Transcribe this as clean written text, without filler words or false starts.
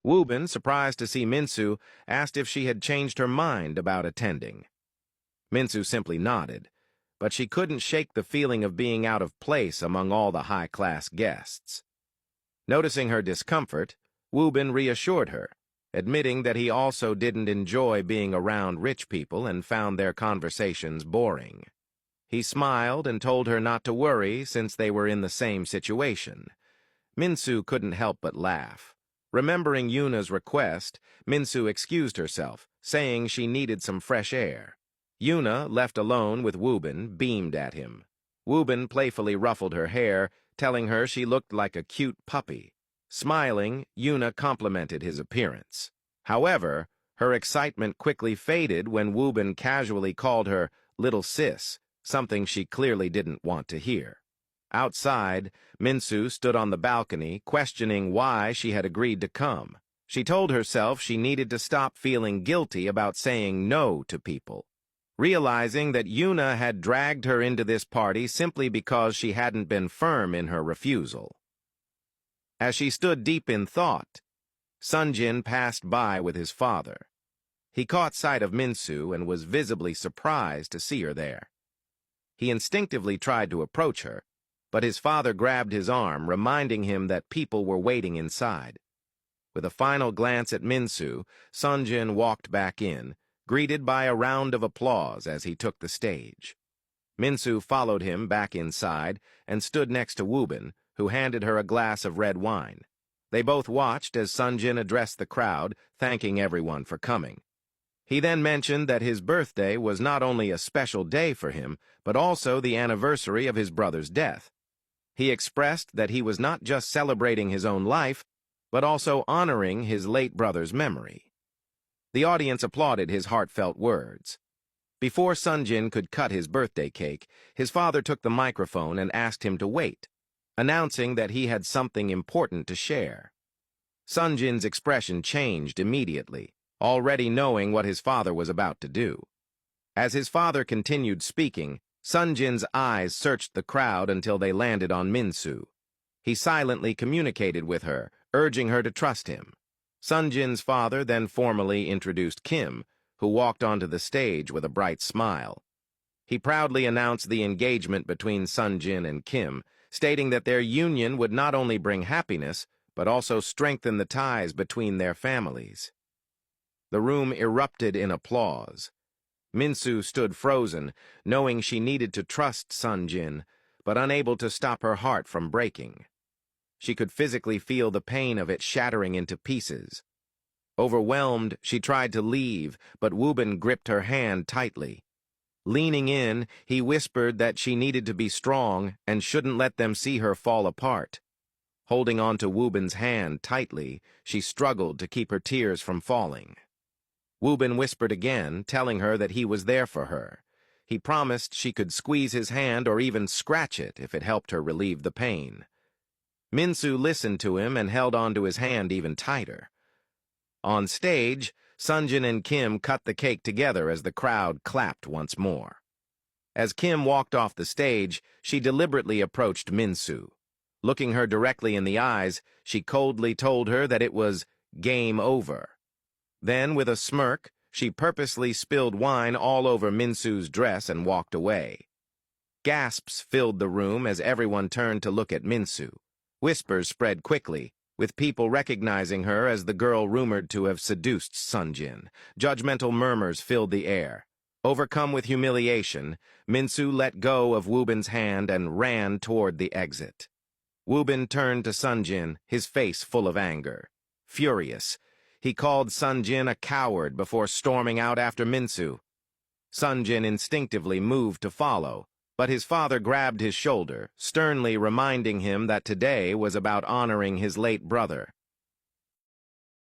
Woobin, surprised to see Minsu, asked if she had changed her mind about attending. Minsu simply nodded, but she couldn't shake the feeling of being out of place among all the high-class guests. Noticing her discomfort, Woobin reassured her, admitting that he also didn't enjoy being around rich people and found their conversations boring. He smiled and told her not to worry since they were in the same situation. Minsu couldn't help but laugh. Remembering Yuna's request, Minsu excused herself, saying she needed some fresh air. Yuna, left alone with Woobin, beamed at him. Woobin playfully ruffled her hair, telling her she looked like a cute puppy. Smiling, Yuna complimented his appearance. However, her excitement quickly faded when Woobin casually called her "little sis," something she clearly didn't want to hear. Outside, Minsu stood on the balcony, questioning why she had agreed to come. She told herself she needed to stop feeling guilty about saying no to people. Realizing that Yuna had dragged her into this party simply because she hadn't been firm in her refusal. As she stood deep in thought, Sonjin passed by with his father. He caught sight of Minsu and was visibly surprised to see her there. He instinctively tried to approach her, but his father grabbed his arm, reminding him that people were waiting inside. With a final glance at Minsu, Sonjin walked back in, greeted by a round of applause as he took the stage. Minsu followed him back inside and stood next to Woobin, who handed her a glass of red wine. They both watched as Sonjin addressed the crowd, thanking everyone for coming. He then mentioned that his birthday was not only a special day for him, but also the anniversary of his brother's death. He expressed that he was not just celebrating his own life, but also honoring his late brother's memory. The audience applauded his heartfelt words. Before Sonjin could cut his birthday cake, his father took the microphone and asked him to wait, announcing that he had something important to share. Sonjin's expression changed immediately, already knowing what his father was about to do. As his father continued speaking, Sonjin's eyes searched the crowd until they landed on Minsu. He silently communicated with her, urging her to trust him. Sonjin's father then formally introduced Kim, who walked onto the stage with a bright smile. He proudly announced the engagement between Sonjin and Kim, stating that their union would not only bring happiness, but also strengthen the ties between their families. The room erupted in applause. Minsu stood frozen, knowing she needed to trust Sonjin, but unable to stop her heart from breaking. She could physically feel the pain of it shattering into pieces. Overwhelmed, she tried to leave, but Woobin gripped her hand tightly. Leaning in, he whispered that she needed to be strong and shouldn't let them see her fall apart. Holding on to Woobin's hand tightly, she struggled to keep her tears from falling. Woobin whispered again, telling her that he was there for her. He promised she could squeeze his hand or even scratch it if it helped her relieve the pain. Minsu listened to him and held onto his hand even tighter. On stage, Sonjin and Kim cut the cake together as the crowd clapped once more. As Kim walked off the stage, she deliberately approached Minsu. Looking her directly in the eyes, she coldly told her that it was game over. Then, with a smirk, she purposely spilled wine all over Minsu's dress and walked away. Gasps filled the room as everyone turned to look at Minsu. Whispers spread quickly, with people recognizing her as the girl rumored to have seduced Sonjin. Judgmental murmurs filled the air. Overcome with humiliation, Minsu let go of Woobin's hand and ran toward the exit. Woobin turned to Sonjin, his face full of anger. Furious, he called Sonjin a coward before storming out after Minsu. Sonjin instinctively moved to follow, but his father grabbed his shoulder, sternly reminding him that today was about honoring his late brother.